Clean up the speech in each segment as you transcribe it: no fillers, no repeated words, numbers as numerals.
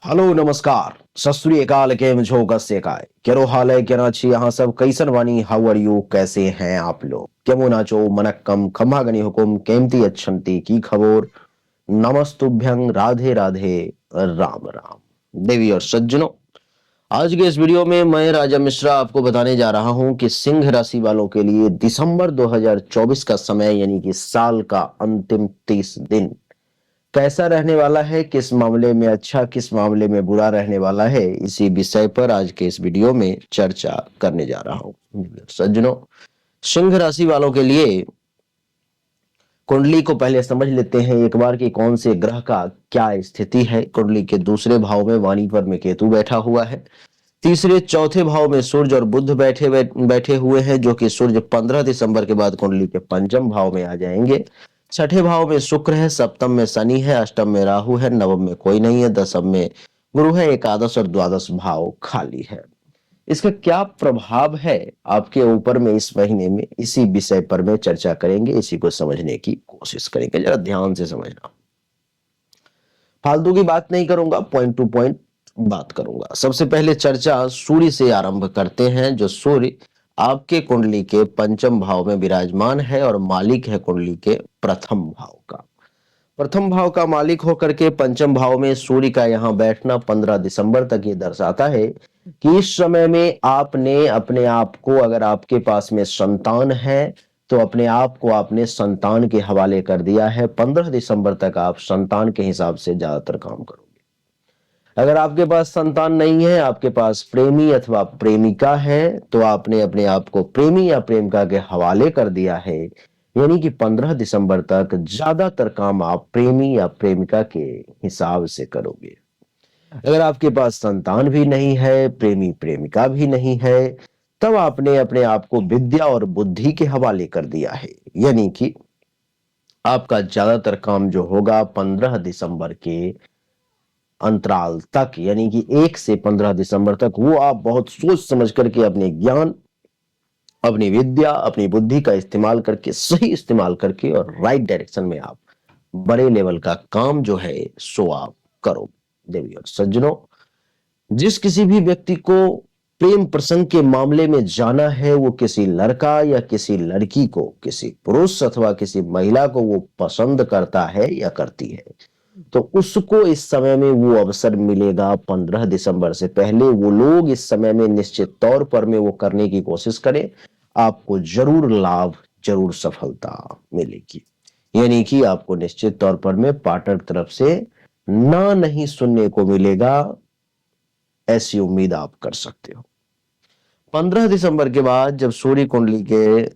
Hello नमस्कार सत श्री अकाल केम छो कस्य काय केरो हाल है केना छी यहाँ सब कैसन वानी हाउ आर यू कैसे हैं आप लोग केमो नाचो मनक्कम खम्मा गनी हुकुम केमती अच्छंती की खबर नमस्तुभ्यं राधे राधे राम राम देवी और सज्जनों। आज के इस वीडियो में मैं राजा मिश्रा आपको बताने जा रहा हूं कि सिंह राशि वालों के लिए दिसंबर 2024 का समय यानी कि साल का अंतिम 30 दिन कैसा रहने वाला है, किस मामले में अच्छा किस मामले में बुरा रहने वाला है, इसी विषय पर आज के इस वीडियो में चर्चा करने जा रहा हूं। सज्जनों, सिंह राशि वालों के लिए कुंडली को पहले समझ लेते हैं एक बार कि कौन से ग्रह का क्या स्थिति है। कुंडली के दूसरे भाव में वाणी पर में केतु बैठा हुआ है। तीसरे चौथे भाव में सूर्य और बुध बैठे हुए हैं, जो कि सूर्य 15 दिसंबर के बाद कुंडली के पंचम भाव में आ जाएंगे। छठे भाव में शुक्र है, सप्तम में शनि है, अष्टम में राहु है, नवम में कोई नहीं है, दसम में गुरु है, एकादश और द्वादश भाव खाली है। इसका क्या प्रभाव है आपके ऊपर में इस महीने में, इसी विषय पर मैं चर्चा करेंगे, इसी को समझने की कोशिश करेंगे। जरा ध्यान से समझना, फालतू की बात नहीं करूंगा, पॉइंट टू पॉइंट बात करूंगा। सबसे पहले चर्चा सूर्य से आरंभ करते हैं। जो सूर्य आपके कुंडली के पंचम भाव में विराजमान है और मालिक है कुंडली के प्रथम भाव का। प्रथम भाव का मालिक होकर के पंचम भाव में सूर्य का यहाँ बैठना 15 दिसंबर तक ये दर्शाता है कि इस समय में आपने अपने आप को, अगर आपके पास में संतान है तो अपने आप को आपने संतान के हवाले कर दिया है। 15 दिसंबर तक आप संतान के हिसाब से ज्यादातर काम करोगे। अगर आपके पास संतान नहीं है, आपके पास प्रेमी अथवा प्रेमिका है, तो आपने अपने आप को प्रेमी या प्रेमिका के हवाले कर दिया है। यानी कि 15 दिसंबर तक ज्यादातर काम आप प्रेमी या प्रेमिका के हिसाब से करोगे। अगर आपके पास संतान भी नहीं है, प्रेमी प्रेमिका भी नहीं है, तब आपने अपने आप को विद्या और बुद्धि के हवाले कर दिया है। यानी कि आपका ज्यादातर काम जो होगा 15 दिसंबर के अंतराल तक, यानी कि 1 से 15 दिसंबर तक, वो आप बहुत सोच समझ करके अपने ज्ञान, अपनी विद्या, अपनी बुद्धि का इस्तेमाल करके, सही इस्तेमाल करके और राइट डायरेक्शन में आप बड़े लेवल का काम जो है सो आप करो। देवी और सज्जनों, जिस किसी भी व्यक्ति को प्रेम प्रसंग के मामले में जाना है, वो किसी लड़का या किसी लड़की को, किसी पुरुष अथवा किसी महिला को वो पसंद करता है या करती है, तो उसको इस समय में वो अवसर मिलेगा। 15 दिसंबर से पहले वो लोग इस समय में निश्चित तौर पर में वो करने की कोशिश करें, आपको जरूर लाभ, जरूर सफलता मिलेगी। यानी कि आपको निश्चित तौर पर में पार्टनर तरफ से ना नहीं सुनने को मिलेगा, ऐसी उम्मीद आप कर सकते हो। 15 दिसंबर के बाद जब सूर्य कुंडली के,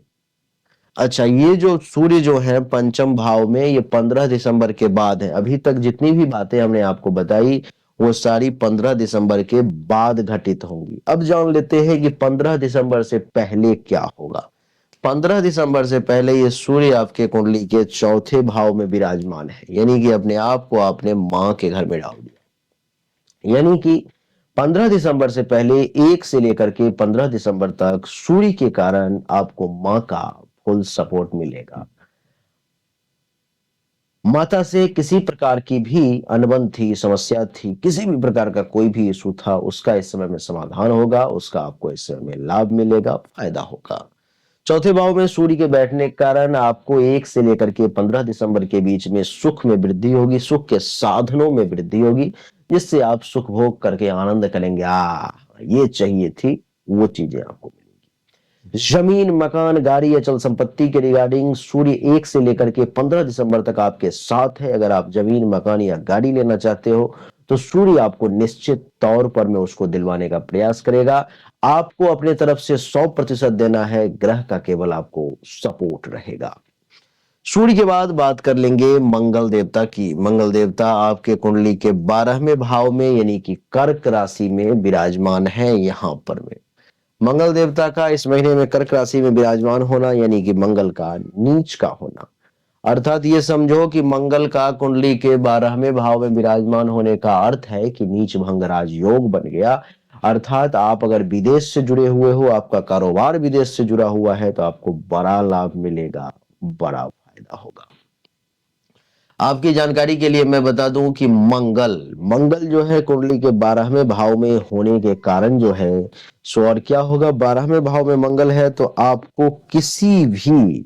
अच्छा, ये जो सूर्य जो है पंचम भाव में, ये 15 दिसंबर के बाद है। अभी तक जितनी भी बातें हमने आपको बताई वो सारी 15 दिसंबर के बाद घटित होंगी। अब जान लेते हैं कि 15 दिसंबर से पहले क्या होगा। 15 दिसंबर से पहले ये सूर्य आपके कुंडली के चौथे भाव में विराजमान है, यानी कि अपने आप को आपने मां के घर में डाल दिया। यानी कि 15 दिसंबर से पहले 1 से लेकर के 15 दिसंबर तक सूर्य के कारण आपको मां का फुल सपोर्ट मिलेगा। माता से किसी प्रकार की भी अनबन थी, समस्या थी, किसी भी प्रकार का कोई भी इशू था, उसका इस समय में समाधान होगा, उसका आपको इस समय में लाभ मिलेगा, फायदा होगा। चौथे भाव में सूर्य के बैठने के कारण आपको 1 से लेकर के 15 दिसंबर के बीच में सुख में वृद्धि होगी, सुख के साधनों में वृद्धि होगी, जिससे आप सुख भोग करके आनंद करेंगे। ये चाहिए थी, वो चीजें आपको। जमीन, मकान, गाड़ी, अचल संपत्ति के रिगार्डिंग सूर्य 1 से लेकर के 15 दिसंबर तक आपके साथ है। अगर आप जमीन, मकान या गाड़ी लेना चाहते हो तो सूर्य आपको निश्चित तौर पर में उसको दिलवाने का प्रयास करेगा। आपको अपने तरफ से 100% देना है, ग्रह का केवल आपको सपोर्ट रहेगा। सूर्य के बाद बात कर लेंगे मंगल देवता की। मंगल देवता आपके कुंडली के 12वें भाव में, यानी कि कर्क राशि में विराजमान है। यहां पर में मंगल देवता का इस महीने में कर्क राशि में विराजमान होना, यानी कि मंगल का नीच का होना, अर्थात ये समझो कि मंगल का कुंडली के 12वें भाव में विराजमान होने का अर्थ है कि नीच भंग राज योग बन गया। अर्थात आप अगर विदेश से जुड़े हुए हो, आपका कारोबार विदेश से जुड़ा हुआ है, तो आपको बड़ा लाभ मिलेगा, बड़ा फायदा होगा। आपकी जानकारी के लिए मैं बता दूं कि मंगल मंगल जो है कुंडली के 12वें भाव में होने के कारण जो है सो और क्या होगा, 12वें भाव में मंगल है तो आपको किसी भी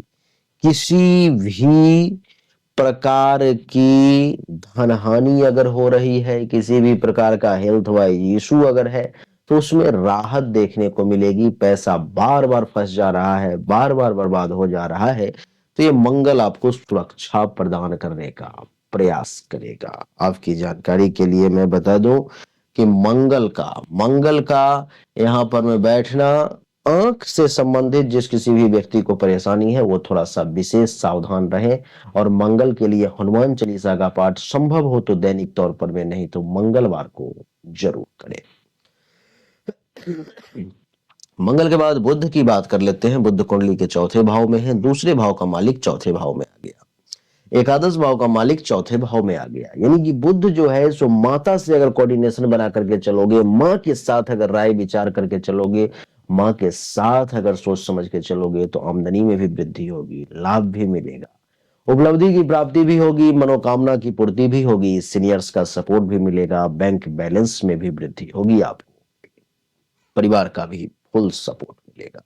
प्रकार की धन हानि अगर हो रही है, किसी भी प्रकार का हेल्थ वाइज इशू अगर है तो उसमें राहत देखने को मिलेगी। पैसा बार बार फंस जा रहा है, बार बार बर्बाद हो जा रहा है, तो ये मंगल आपको सुरक्षा प्रदान करने का प्रयास करेगा। आपकी जानकारी के लिए मैं बता दूं कि मंगल का यहाँ पर मैं बैठना, आंख से संबंधित जिस किसी भी व्यक्ति को परेशानी है वो थोड़ा सा विशेष सावधान रहे। और मंगल के लिए हनुमान चालीसा का पाठ संभव हो तो दैनिक तौर पर में, नहीं तो मंगलवार को जरूर करें। मंगल के बाद बुध की बात कर लेते हैं। बुध कुंडली के चौथे भाव में है, दूसरे भाव का मालिक चौथे भाव में आ गया, एकादश भाव का मालिक चौथे भाव में आ गया। यानी कि बुध जो है सो माता से अगर कोऑर्डिनेशन बना करके चलोगे, माँ के साथ अगर राय विचार करके चलोगे, माँ के साथ अगर सोच समझ के चलोगे तो आमदनी में भी वृद्धि होगी, लाभ भी मिलेगा, उपलब्धि की प्राप्ति भी होगी, मनोकामना की पूर्ति भी होगी, सीनियर्स का सपोर्ट भी मिलेगा, बैंक बैलेंस में भी वृद्धि होगी, आपको परिवार का भी फुल सपोर्ट मिलेगा।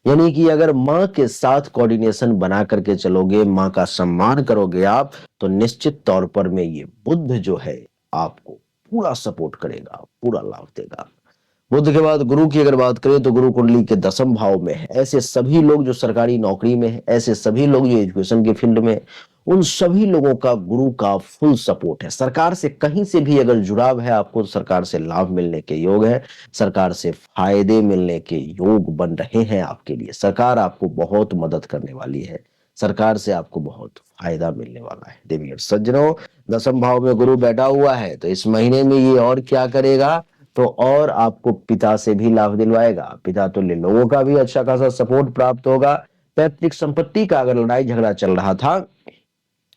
यानी कि अगर माँ के साथ कोऑर्डिनेशन बना करके चलोगे, माँ का सम्मान करोगे आप, तो निश्चित तौर पर में ये बुध जो है आपको पूरा सपोर्ट करेगा, पूरा लाभ देगा। बुध के बाद गुरु की अगर बात करें तो गुरु कुंडली के 10वें भाव में है। ऐसे सभी लोग जो सरकारी नौकरी में है, ऐसे सभी लोग जो एजुकेशन के फील्ड में, उन सभी लोगों का गुरु का फुल सपोर्ट है। सरकार से कहीं से भी अगर जुड़ाव है आपको, तो सरकार से लाभ मिलने के योग है, सरकार से फायदे मिलने के योग बन रहे हैं आपके लिए। सरकार आपको बहुत मदद करने वाली है, सरकार से आपको बहुत फायदा मिलने वाला है। देवी और सज्जनों, 10वें भाव में गुरु बैठा हुआ है तो इस महीने में ये और क्या करेगा, तो और आपको पिता से भी लाभ दिलवाएगा, पिता तुल्य लोगों का भी अच्छा खासा सपोर्ट प्राप्त होगा। पैतृक संपत्ति का अगर लड़ाई झगड़ा चल रहा था,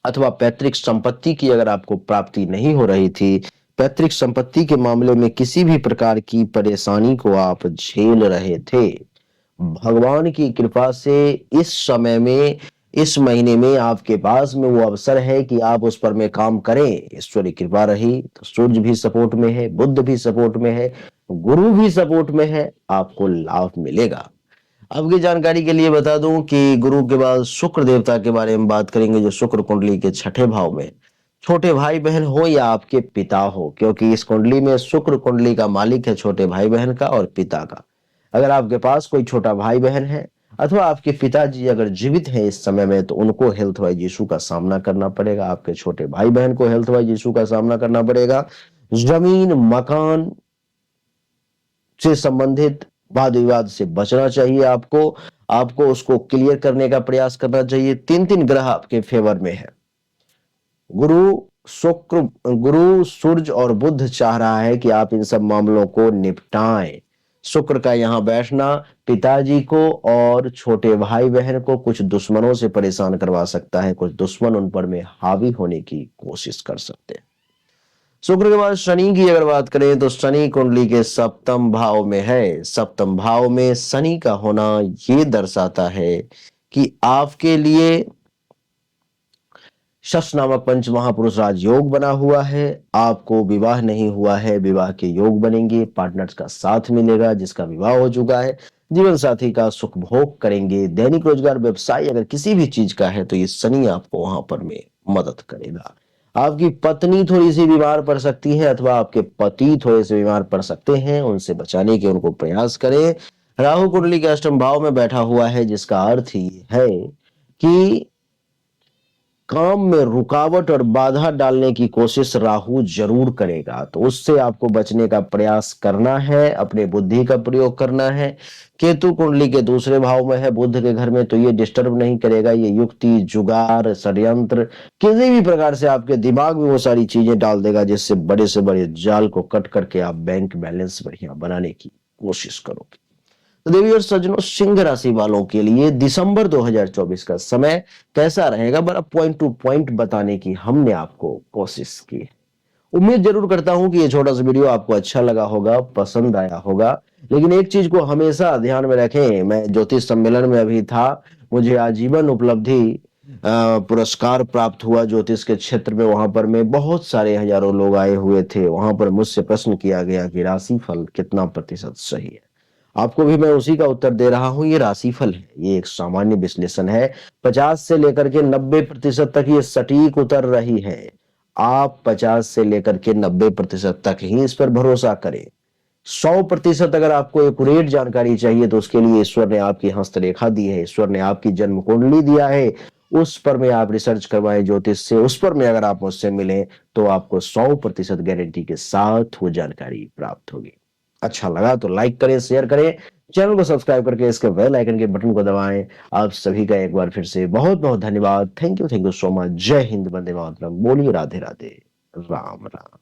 अथवा पैतृक संपत्ति की अगर आपको प्राप्ति नहीं हो रही थी, पैतृक संपत्ति के मामले में किसी भी प्रकार की परेशानी को आप झेल रहे थे, भगवान की कृपा से इस समय में, इस महीने में आपके पास में वो अवसर है कि आप उस पर में काम करें। ईश्वरी कृपा रही तो सूर्य भी सपोर्ट में है, बुध भी सपोर्ट में है, गुरु भी सपोर्ट में है, आपको लाभ मिलेगा। आपकी जानकारी के लिए बता दूं कि गुरु के बाद शुक्र देवता के बारे में बात करेंगे, जो शुक्र कुंडली के 6ठे भाव में, छोटे भाई बहन हो या आपके पिता हो, क्योंकि इस कुंडली में शुक्र कुंडली का मालिक है छोटे भाई बहन का और पिता का। अगर आपके पास कोई छोटा भाई बहन है अथवा आपके पिताजी अगर जीवित हैं इस समय में, तो उनको हेल्थ वाइज इशू का सामना करना पड़ेगा, आपके छोटे भाई बहन को हेल्थ वाइज इशू का सामना करना पड़ेगा। जमीन मकान से संबंधित वाद विवाद से बचना चाहिए आपको, आपको उसको क्लियर करने का प्रयास करना चाहिए। 3 ग्रह आपके फेवर में है, गुरु, शुक्र, गुरु, सूर्य और बुध चाह रहा है कि आप इन सब मामलों को निपटाएं। शुक्र का यहाँ बैठना पिताजी को और छोटे भाई बहन को कुछ दुश्मनों से परेशान करवा सकता है, कुछ दुश्मन उन पर में हावी होने की कोशिश कर सकते हैं। शुक्र के बाद शनि की अगर बात करें तो शनि कुंडली के 7वें भाव में है। 7वें भाव में शनि का होना ये दर्शाता है कि आपके लिए शश नामक पंच महापुरुष राजयोग बना हुआ है, आपको विवाह नहीं हुआ है, विवाह के योग बनेंगे, पार्टनर्स का साथ मिलेगा, जिसका विवाह हो चुका है जीवन साथी का सुख भोग करेंगे। दैनिक रोजगार व्यवसाय अगर किसी भी चीज का है तो ये शनि आपको वहां पर में मदद करेगा। आपकी पत्नी थोड़ी सी बीमार पड़ सकती है अथवा आपके पति थोड़े से बीमार पड़ सकते हैं, उनसे बचाने के उनको प्रयास करें। राहु कुंडली के 8वें भाव में बैठा हुआ है, जिसका अर्थ ही है कि काम में रुकावट और बाधा डालने की कोशिश राहु जरूर करेगा, तो उससे आपको बचने का प्रयास करना है, अपने बुद्धि का प्रयोग करना है। केतु कुंडली के दूसरे भाव में है, बुध के घर में, तो ये डिस्टर्ब नहीं करेगा, ये युक्ति जुगाड़ षड्यंत्र किसी भी प्रकार से आपके दिमाग में वो सारी चीजें डाल देगा, जिससे बड़े से बड़े जाल को कट करके आप बैंक बैलेंस बढ़िया बनाने की कोशिश करोगे। तो देवी और सज्जनों, सिंह राशि वालों के लिए दिसंबर 2024 का समय कैसा रहेगा, बड़ा पॉइंट टू पॉइंट बताने की हमने आपको कोशिश की। उम्मीद जरूर करता हूं कि ये छोटा सा वीडियो आपको अच्छा लगा होगा, पसंद आया होगा। लेकिन एक चीज को हमेशा ध्यान में रखें, मैं ज्योतिष सम्मेलन में अभी था, मुझे आजीवन उपलब्धि पुरस्कार प्राप्त हुआ ज्योतिष के क्षेत्र में, वहां पर मैं बहुत सारे हजारों लोग आए हुए थे। वहां पर मुझसे प्रश्न किया गया कि राशिफल कितना प्रतिशत सही है। आपको भी मैं उसी का उत्तर दे रहा हूं, ये राशिफल है, ये एक सामान्य विश्लेषण है। 50 से लेकर के 90% तक ये सटीक उतर रही है। आप 50 से लेकर के 90% तक ही इस पर भरोसा करें। 100% अगर आपको एक्यूरेट जानकारी चाहिए तो उसके लिए ईश्वर ने आपकी हस्तरेखा दी है, ईश्वर ने आपकी जन्म कुंडली दिया है। उस पर में आप रिसर्च करवाएं ज्योतिष से, उस पर में अगर आप मुझसे मिलें तो आपको 100% गारंटी के साथ वो जानकारी प्राप्त होगी। अच्छा लगा तो लाइक करें, शेयर करें, चैनल को सब्सक्राइब करके इसके बेल आइकन के बटन को दबाएं। आप सभी का एक बार फिर से बहुत बहुत धन्यवाद। Thank you so much. जय हिंद, वंदे मातरम। बोलिए राधे राधे, राम राम।